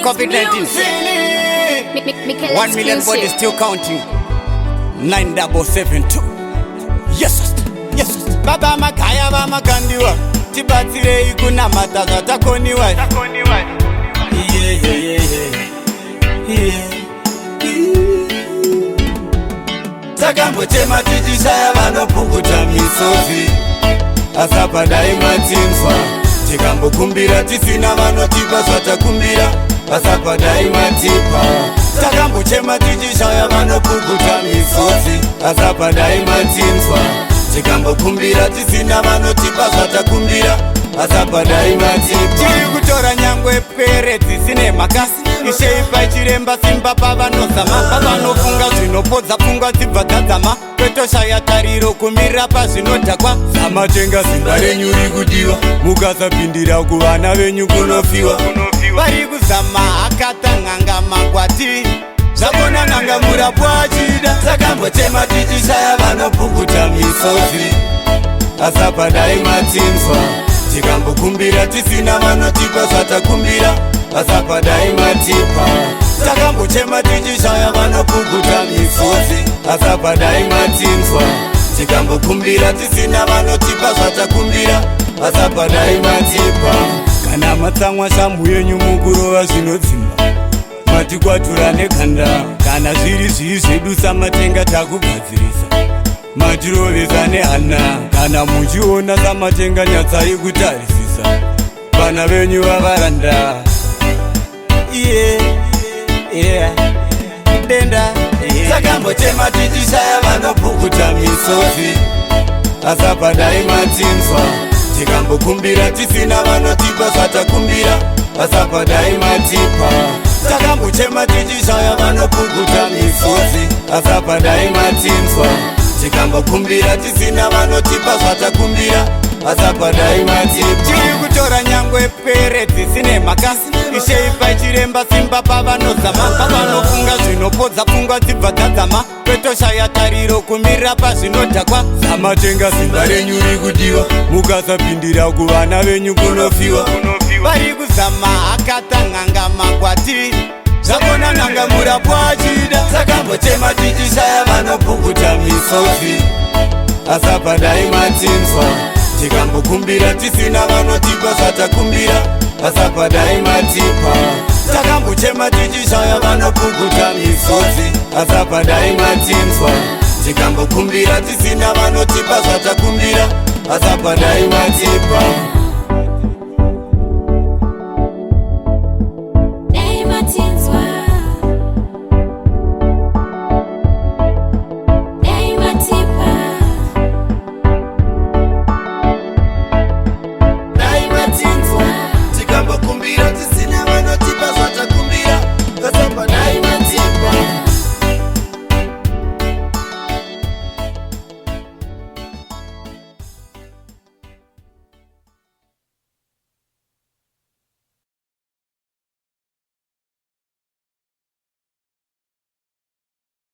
COVID-19. 1 million bodies still counting. 9772. Yes, sister. Yes, sister. Baba makaya bama kandiwa. Tibatire ikuna mataza takoniwa. Takambo chema tijishaya vanopukuta misozi. Asapadai matinzwa. Tikambo kumbira tisina vanotipa zvatakumbira. Asapadai matipa. Takambo chema tijishaya vanopukuta misozi. Asapadai matinzwa. Tikambo kumbira tisina vanotipa zvatakumbira. Asapadai matipa. Chiri kutora nyangwe pere dzisine makasi. Isheipa chiremba simba pavanozama. Pavanofunga zvinopodza pfungwa dzibva dzadzama. Kwetoshaya tariro kumira pazvinodhakwa. Samatenga simba renyu rikudiwa. Mukasapindira kuvana venyu kunofiwa. Vari kuzama akatanganga magwati. Zvakona nanga murapu achida. Takambotema tichishaya vanopukuta misozi. Asapadai matinzwa. Tikambokumbira tisina vanotipa zvatakumbira. Asapadai matipa. Takambochema tichishaya vanopukuta misozi. Asapadai matinzwa. Tikambokumbira tisina vanotipa zvatakumbira. Asapadai matipa. Kana matsamwa shamhu yenyu mukurova zvinodzimba. Matikwatura nekanda. Kana zviri zvii zvedu samatenga takugadzirisa. Matirovesa nehana. Kana muchiona samatenga nyatsai kutarisisa. Vana venyu vavaranda. Denda. Takambotema tichishaya vanopukuta misozi. Asapadai matinzwa. Tikambokumbira tisina vanotipa zvatakumbira. Asapadai matipa. Takambochema tichishaya vanopukuta misozi. Asapadai matinzwa. Tikambokumbira tisina vanotipa zvatakumbira. Asapadai matipa. Chiri kutora nyangwe pere dzisine makasi. Isheipa chiremba simba pavanozama. Pavanofunga zvinopodza pfungwa dzibva dzadzama. Kwetoshaya tariro kumira pazvinodhakwa. Samatenga simba renyu rikudiwa. Mukasapindira kuvana venyu kunofiwa. Vari kuzama akatanganga magwati. Zvakona nanga murapu achida. Takambotema tichishaya vanopukuta misozi. Asapadai matinzwa. Tikambokumbira tisina vanotipa zvatakumbira. Asapadai matipa. Takambochema tichishaya vanopukuta misozi. Asapadai matinzwa. Tikambokumbira tisina vanotipa zvatakumbira. Asapadai matipa.